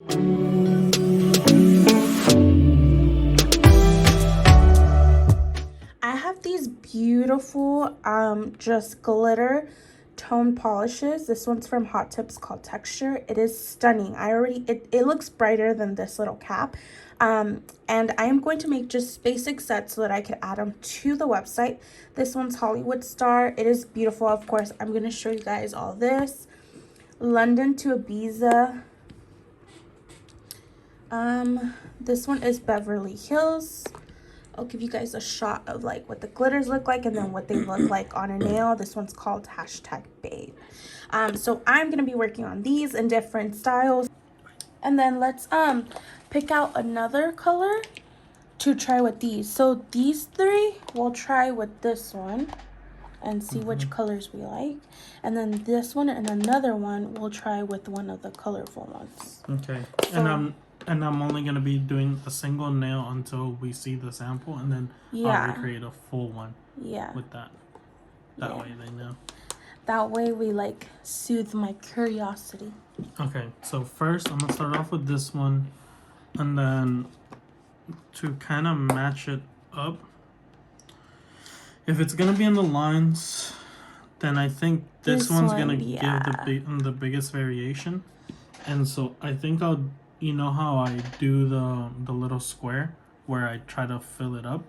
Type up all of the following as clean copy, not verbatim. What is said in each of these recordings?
I have these beautiful just glitter tone polishes. This one's from Hot Tips called Texture. It is stunning. It looks brighter than this little cap. And I am going to make just basic sets so that I could add them to the website. This one's Hollywood Star. It is beautiful. Of course, I'm going to show you guys all this. London to Ibiza. This one is Beverly Hills. I'll give you guys a shot of like what the glitters look like and then what they look like on a nail. This one's called #babe. So I'm gonna be working on these in different styles. And then let's pick out another color to try with these. So these three we'll try with this one and see which colors we like. And then this one and another one we'll try with one of the colorful ones. Okay. So, and I'm only going to be doing a single nail until we see the sample, and then I'll recreate a full one with that. That way they know. That way we like soothe my curiosity. Okay, so first I'm going to start off with this one, and then to kind of match it up, if it's going to be in the lines, then I think this one's going to give the biggest variation. And so I think you know how I do the little square where I try to fill it up?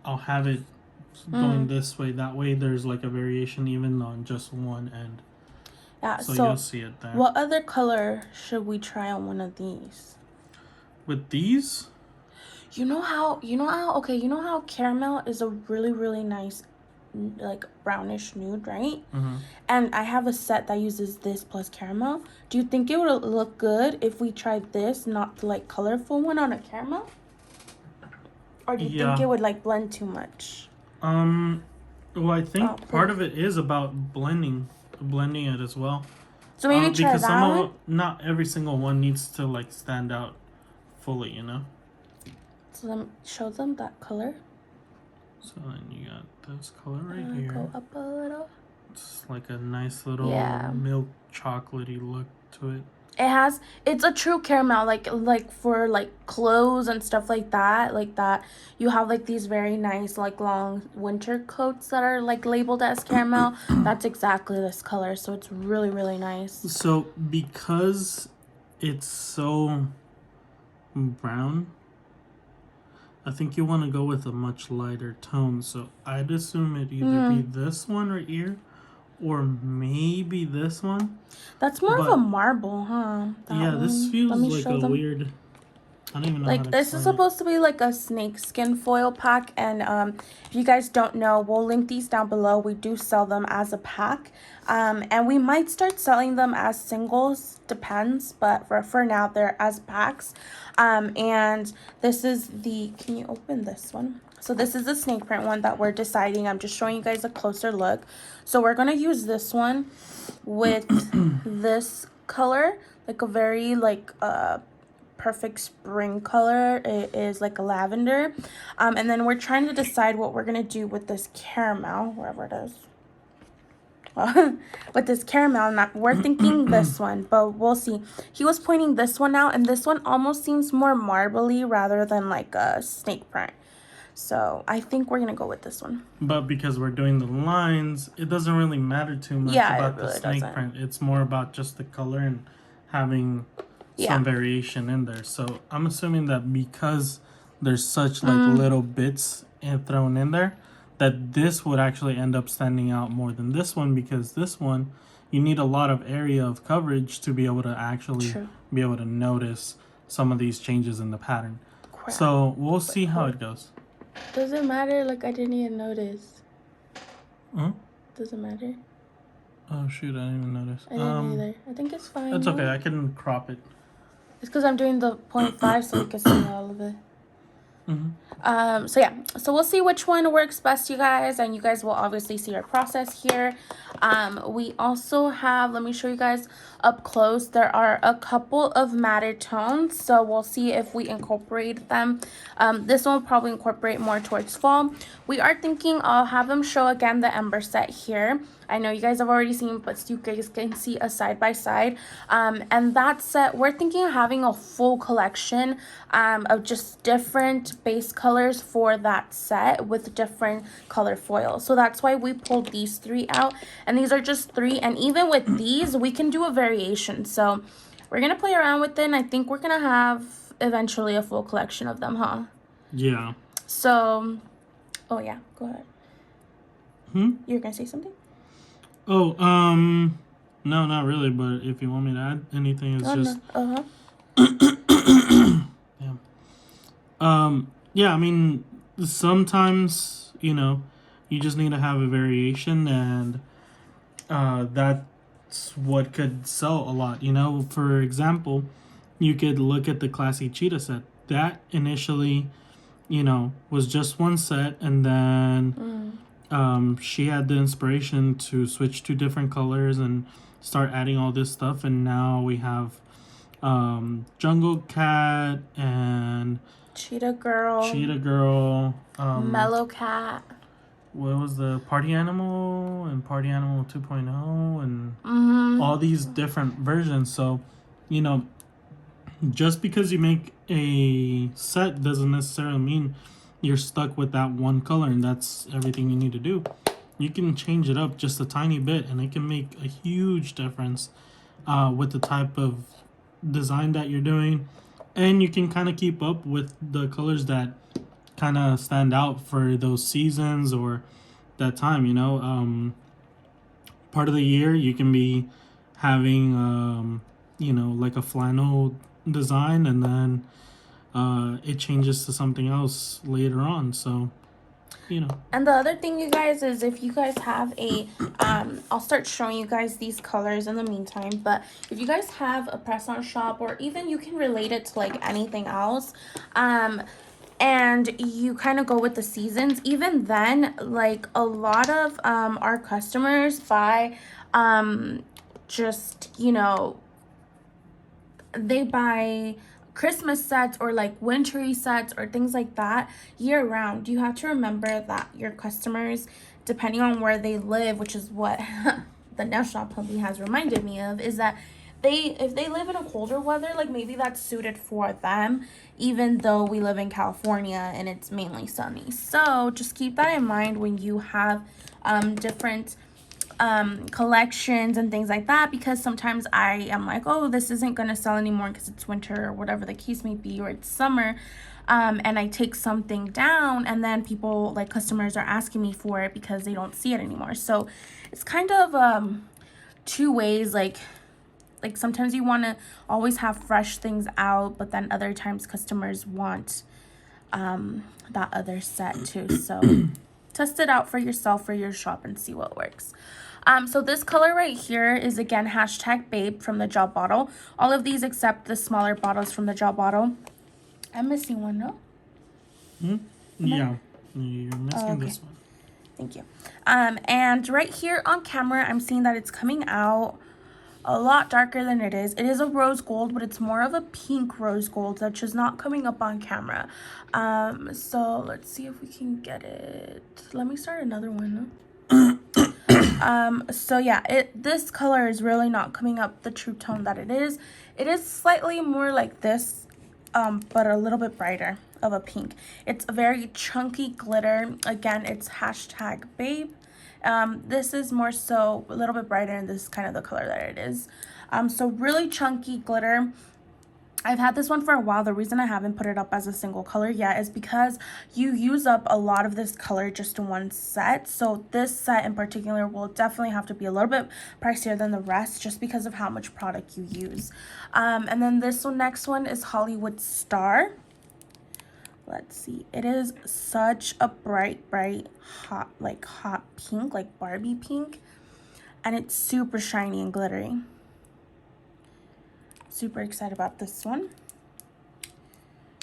I'll have it going this way. That way there's like a variation even on just one end. Yeah, so you'll see it there. What other color should we try on one of these? With these? You know how caramel is a really, really nice like brownish nude, right? And I have a set that uses this plus caramel. Do you think it would look good if we tried this, not the like colorful one, on a caramel? Or do you think it would like blend too much? Well, I think part of it is about blending it as well. So maybe try because that one? Not every single one needs to like stand out fully, you know. So let me show them that color. So then you got this color right here. Go up a little. It's like a nice little milk chocolatey look to it. It's a true caramel, like for like clothes and stuff like that. You have like these very nice like long winter coats that are like labeled as caramel. That's exactly this color, so it's really, really nice. So because it's so brown, I think you want to go with a much lighter tone. So I'd assume it'd either be this one right here or maybe this one. That's more of a marble, huh? This feels like a weird... I don't even know like this is supposed to be like a snake skin foil pack, and if you guys don't know, we'll link these down below. We do sell them as a pack, and we might start selling them as singles, depends, but for now they're as packs. And this is can you open this one? So this is the snake print one that we're deciding. I'm just showing you guys a closer look. So we're gonna use this one with this color, like a very like perfect spring color. It is like a lavender, and then we're trying to decide what we're gonna do with this caramel, wherever it is. With this caramel, we're thinking this one, but we'll see. He was pointing this one out, and this one almost seems more marbly rather than like a snake print. So I think we're gonna go with this one. But because we're doing the lines, it doesn't really matter too much about the snake print. It's more about just the color and having some variation in there. So I'm assuming that because there's such like little bits thrown in there, that this would actually end up standing out more than this one, because this one you need a lot of area of coverage to be able to actually be able to notice some of these changes in the pattern. So we'll see how it goes. Doesn't matter, like I didn't even notice. Doesn't matter. Oh shoot, I didn't even notice. I didn't either. I think it's fine. It's okay, I can crop it. It's because I'm doing the 0.5 so you can see all of it. So we'll see which one works best, you guys, and you guys will obviously see our process here. We also have, let me show you guys up close, there are a couple of matted tones, so we'll see if we incorporate them. This one will probably incorporate more towards fall. We are thinking I'll have them show again the Ember set here. I know you guys have already seen, but you guys can see a side by side. And that set, we're thinking of having a full collection of just different base colors for that set with different color foils. So that's why we pulled these 3 out, and these are just 3. And even with these, we can do a variation. So we're gonna play around with it, and I think we're gonna have eventually a full collection of them, huh? Yeah. So, oh yeah, go ahead. You're gonna say something? Oh, no, not really. But if you want me to add anything, it's just No. Uh-huh. yeah. I mean, sometimes you just need to have a variation, and that's what could sell a lot. For example, you could look at the Classy Cheetah set. That initially, was just one set, and then she had the inspiration to switch to different colors and start adding all this stuff, and now we have Jungle Cat and Cheetah Girl. Mellow Cat. What was the Party Animal and Party Animal 2.0 and all these different versions. So, just because you make a set doesn't necessarily mean you're stuck with that one color and that's everything you need to do. You can change it up just a tiny bit, and it can make a huge difference with the type of design that you're doing, and you can kind of keep up with the colors that kind of stand out for those seasons or that time. Part of the year you can be having like a flannel design, and then it changes to something else later on. So, And the other thing, you guys, is if you guys have a, I'll start showing you guys these colors in the meantime, but if you guys have a press-on shop, or even you can relate it to like anything else, and you kind of go with the seasons, even then, like a lot of our customers buy just, they buy Christmas sets or like wintry sets or things like that year round. You have to remember that your customers, depending on where they live, which is what the nail shop puppy has reminded me of, is that if they live in a colder weather, like maybe that's suited for them, even though we live in California and it's mainly sunny. So just keep that in mind when you have different collections and things like that, because sometimes I am like, oh, this isn't gonna sell anymore because it's winter or whatever the case may be, or it's summer, and I take something down, and then people, like customers, are asking me for it because they don't see it anymore. So it's kind of two ways, like sometimes you want to always have fresh things out, but then other times customers want that other set too. So test it out for yourself, for your shop, and see what works. So this color right here is again #babe from the gel bottle. All of these except the smaller bottles from the gel bottle. I'm missing one, no? Yeah, you're missing this one. Thank you. And right here on camera, I'm seeing that it's coming out a lot darker than it is. It is a rose gold, but it's more of a pink rose gold, which is not coming up on camera. So let's see if we can get it. Let me start another one. So yeah, this color is really not coming up the true tone that it is. It is slightly more like this, but a little bit brighter of a pink. It's a very chunky glitter. Again, it's #babe. This is more so a little bit brighter, and this is kind of the color that it is. So really chunky glitter. I've had this one for a while. The reason I haven't put it up as a single color yet is because you use up a lot of this color just in one set. So this set in particular will definitely have to be a little bit pricier than the rest, just because of how much product you use. And then this next one is Hollywood Star. Let's see. It is such a bright, hot pink, like Barbie pink. And it's super shiny and glittery. Super excited about this one.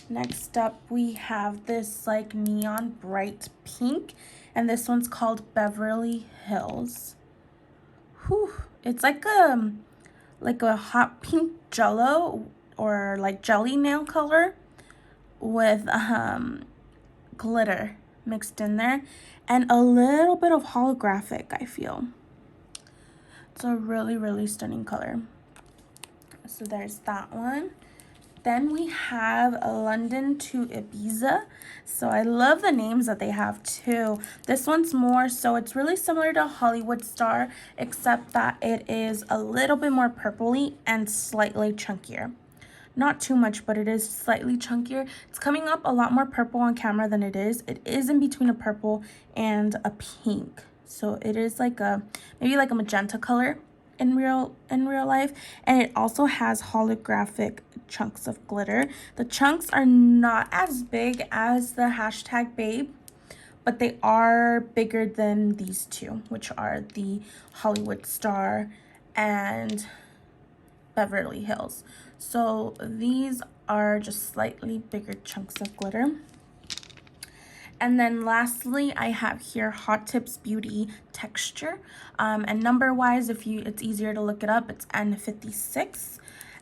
Next up, we have this like neon bright pink, and this one's called Beverly Hills. Whew. It's like a hot pink jello, or like jelly nail color with glitter mixed in there, and a little bit of holographic, I feel. It's a really, really stunning color. So there's that one. Then we have London to Ibiza. So I love the names that they have too. This one's more, so it's really similar to Hollywood Star, except that it is a little bit more purpley and slightly chunkier. Not too much, but it is slightly chunkier. It's coming up a lot more purple on camera than it is. It is in between a purple and a pink. So it is like a, maybe like a magenta color in real life, and it also has holographic chunks of glitter. The chunks are not as big as the hashtag babe, but they are bigger than these two, which are the Hollywood Star and Beverly Hills. So these are just slightly bigger chunks of glitter. And then lastly, I have here Hot Tips Beauty Texture. And number wise, it's easier to look it up, it's N56.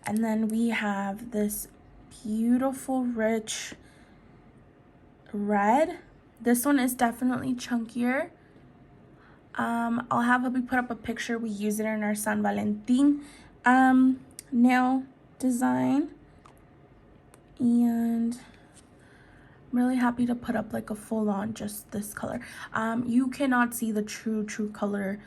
And then we have this beautiful, rich red. This one is definitely chunkier. I'll have Hubby put up a picture. We use it in our San Valentin nail design. And I'm really happy to put up like a full-on just this color. You cannot see the true color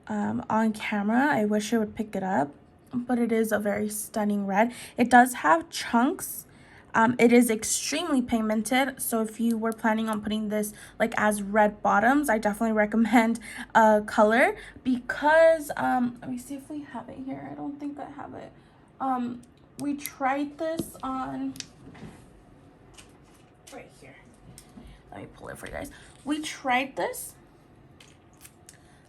on camera. I wish I would pick it up, but it is a very stunning red. It does have chunks. It is extremely pigmented, so if you were planning on putting this like as red bottoms, I definitely recommend color, because let me see if we have it here. I don't think I have it. We tried this on right here. Let me pull it for you guys. We tried this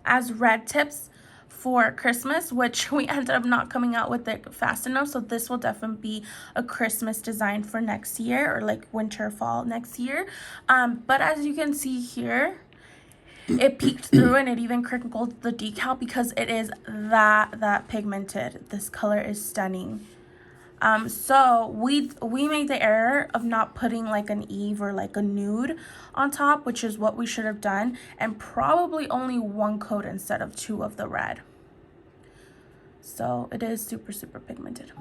as red tips for Christmas, which we ended up not coming out with it fast enough. So this will definitely be a Christmas design for next year, or like winter, fall next year. But as you can see here, it peeked through and it even crinkled the decal because it is that pigmented. This color is stunning. So we made the error of not putting like an Eve or like a nude on top, which is what we should have done, and probably only one coat instead of two of the red. So it is super pigmented.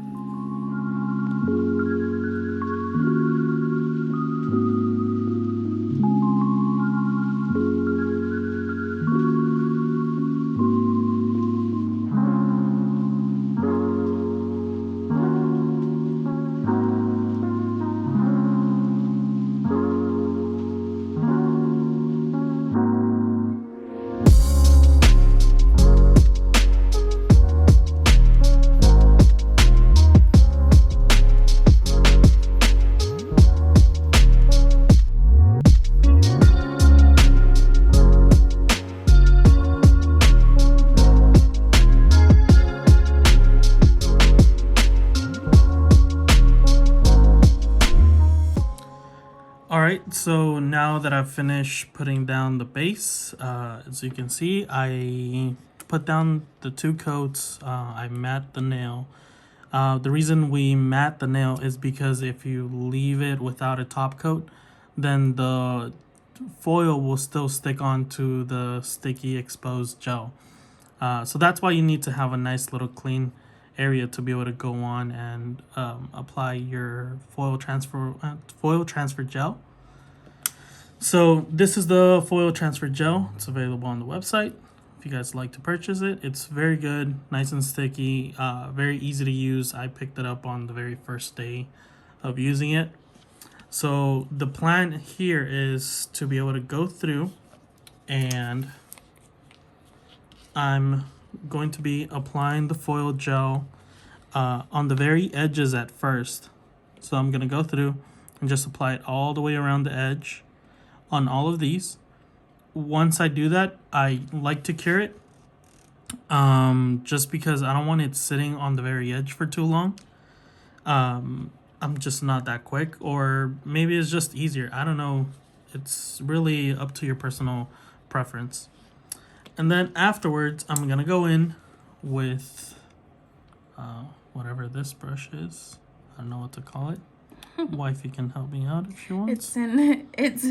Alright, so now that I've finished putting down the base, as you can see, I put down the two coats, I matte the nail. The reason we matte the nail is because if you leave it without a top coat, then the foil will still stick onto the sticky exposed gel. So that's why you need to have a nice little clean area to be able to go on and apply your foil transfer gel. So this is the foil transfer gel. It's available on the website if you guys like to purchase it. It's very good, nice and sticky, very easy to use. I picked it up on the very first day of using it. So the plan here is to be able to go through, and I'm going to be applying the foil gel on the very edges at first. So I'm going to go through and just apply it all the way around the edge on all of these. Once I do that, I like to cure it just because I don't want it sitting on the very edge for too long. I'm just not that quick, or maybe it's just easier. I don't know. It's really up to your personal preference. And then afterwards, I'm going to go in with whatever this brush is. I don't know what to call it. Wifey can help me out if she wants. It's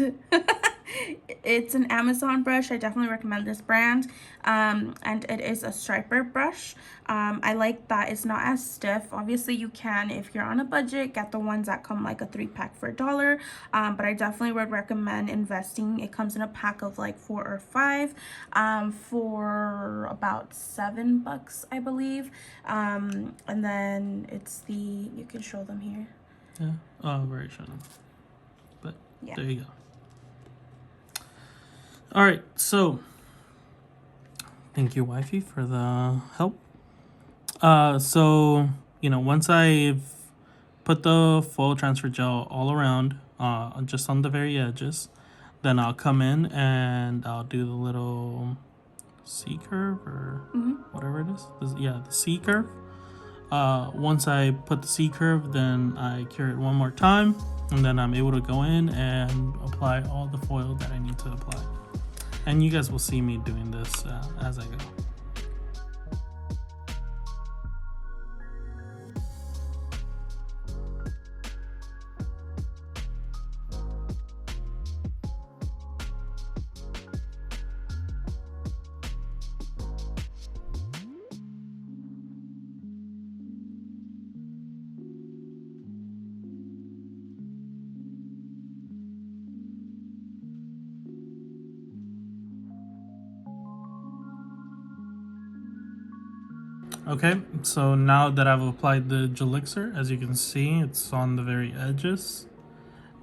It's an Amazon brush. I definitely recommend this brand. And it is a striper brush. I like that it's not as stiff. Obviously, you can, if you're on a budget, get the ones that come like a 3-pack for $1. But I definitely would recommend investing. It comes in a pack of like 4 or 5 for about $7, I believe. And then it's you can show them here. Yeah. Oh, very shiny. But Yeah. there you go. All right, so thank you, wifey, for the help. So once I've put the foil transfer gel all around, just on the very edges, then I'll come in and I'll do the little C curve or whatever it is. The C curve. Once I put the C curve, then I cure it one more time, and then I'm able to go in and apply all the foil that I need to apply. And you guys will see me doing this as I go. Okay, so now that I've applied the Gelixir, as you can see, it's on the very edges,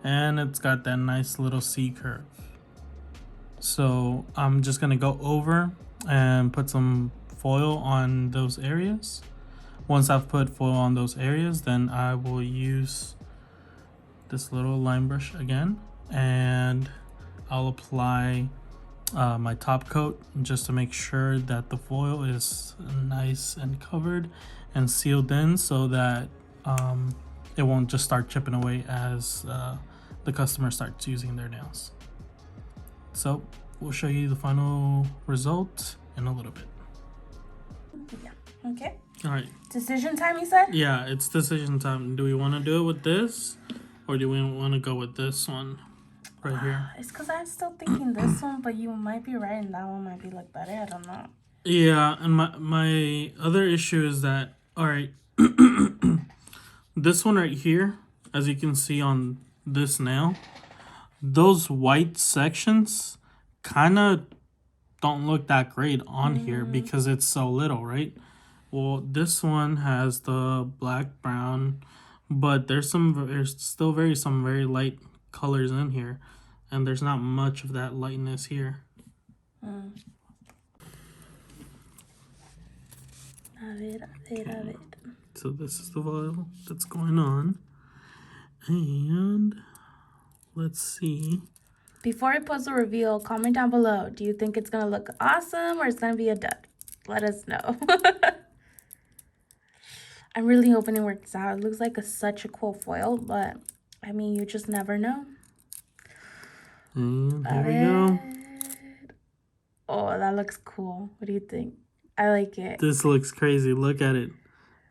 and it's got that nice little C curve. So I'm just gonna go over and put some foil on those areas. Once I've put foil on those areas, then I will use this little line brush again, and I'll apply my top coat just to make sure that the foil is nice and covered and sealed in, so that it won't just start chipping away as the customer starts using their nails. So we'll show you the final result in a little bit. Yeah. Okay. All right. Decision time, you said? Yeah, it's decision time. Do we want to do it with this, or do we want to go with this one right here? It's because I'm still thinking this one, but you might be right, and that one might be like better. I don't know. Yeah, and my other issue is that, all right, this one right here, as you can see on this nail, those white sections kind of don't look that great on here because it's so little, right? Well, this one has the black, brown, but there's still some very light colors in here, and there's not much of that lightness here. A ver. So this is the foil that's going on, and let's see. Before I post a reveal, comment down below. Do you think it's going to look awesome or it's going to be a dud? Let us know. I'm really hoping it works out. It looks like such a cool foil, but I mean, you just never know. And there we go. Oh, that looks cool. What do you think? I like it. This looks crazy. Look at it.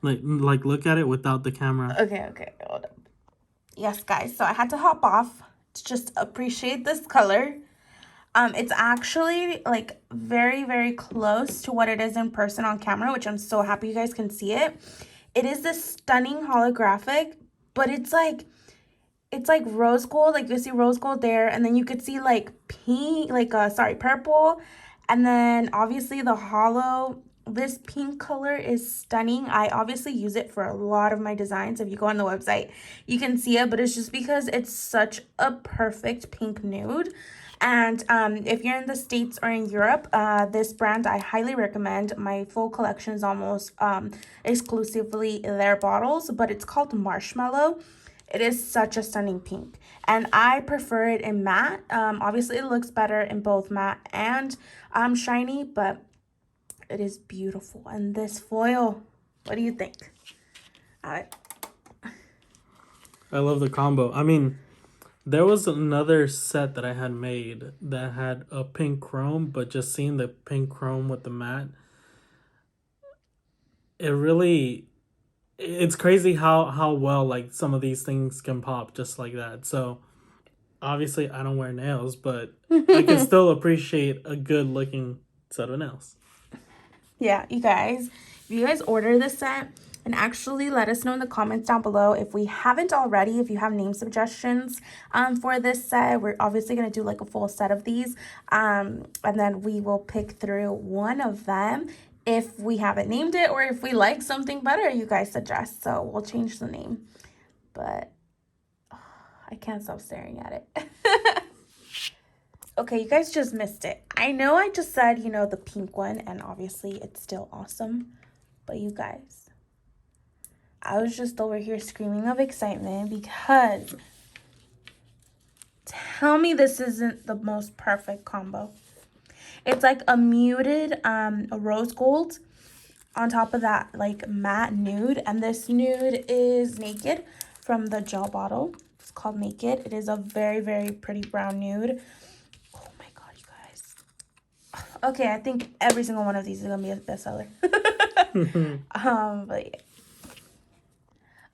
Like look at it without the camera. Okay, hold up. Yes, guys, so I had to hop off to just appreciate this color. It's actually like very, very close to what it is in person on camera, which I'm so happy you guys can see it. It is this stunning holographic, but it's like rose gold. Like you see rose gold there, and then you could see like pink, purple, and then obviously the hollow. This pink color is stunning. I obviously use it for a lot of my designs. If you go on the website, you can see it, but it's just because it's such a perfect pink nude. And if you're in the States or in Europe, this brand I highly recommend. My full collection is almost exclusively their bottles, but it's called Marshmallow. It is such a stunning pink, and I prefer it in matte. Obviously, it looks better in both matte and shiny, but it is beautiful. And this foil, what do you think? I love the combo. I mean, there was another set that I had made that had a pink chrome, but just seeing the pink chrome with the matte, it's crazy how well like some of these things can pop just like that. So Obviously, I don't wear nails, but I can still appreciate a good looking set of nails. Yeah, you guys, if you guys order this set, and actually let us know in the comments down below if we haven't already, if you have name suggestions for this set. We're obviously going to do like a full set of these, and then we will pick through one of them if we haven't named it, or if we like something better you guys suggest. So we'll change the name, but I can't stop staring at it. Okay, you guys just missed it. I know I just said, you know, the pink one, and obviously it's still awesome. But you guys, I was just over here screaming of excitement because tell me this isn't the most perfect combo. It's like a muted a rose gold on top of that like matte nude, and this nude is Naked from the gel bottle. It's called Naked. It is a very, very pretty brown nude. Okay, I think every single one of these is gonna be a bestseller. But yeah.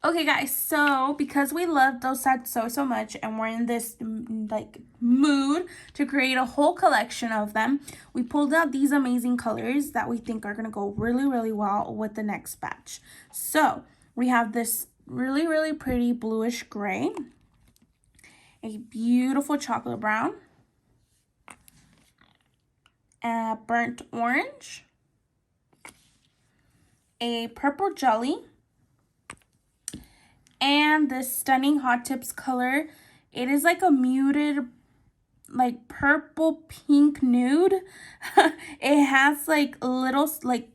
Okay, guys. So because we love those sets so much, and we're in this like mood to create a whole collection of them, we pulled out these amazing colors that we think are gonna go really well with the next batch. So we have this really pretty bluish gray, a beautiful chocolate brown, a burnt orange, a purple jelly, and this stunning Hot Tips color. It is like a muted, like purple pink nude. It has like little like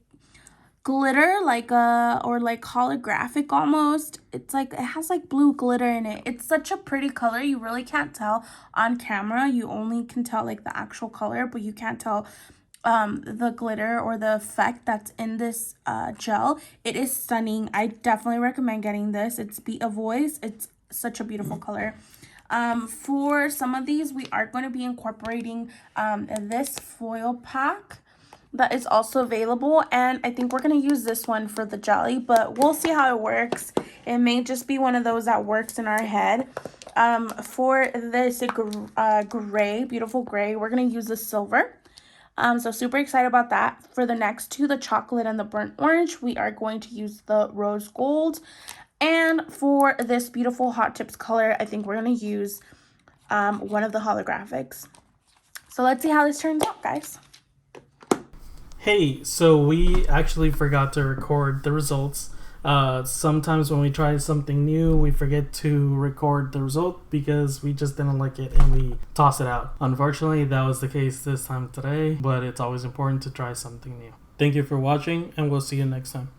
glitter, like or like holographic almost. It's like it has like blue glitter in it. It's such a pretty color. You really can't tell on camera. You only can tell like the actual color, but you can't tell the glitter or the effect that's in this gel. It is stunning. I definitely recommend getting this. It's Beat a Voice. It's such a beautiful color. For some of these, we are going to be incorporating this foil pack that is also available, and I think we're going to use this one for the jelly, but we'll see how it works. It may just be one of those that works in our head. For this gray, beautiful gray, we're going to use the silver. So super excited about that. For the next two, the chocolate and the burnt orange, we are going to use the rose gold. And for this beautiful Hot Tips color, I think we're going to use one of the holographics. So let's see how this turns out, guys. Hey, so we actually forgot to record the results. Sometimes when we try something new, we forget to record the result because we just didn't like it and we toss it out. Unfortunately, that was the case this time today, but it's always important to try something new. Thank you for watching, and we'll see you next time.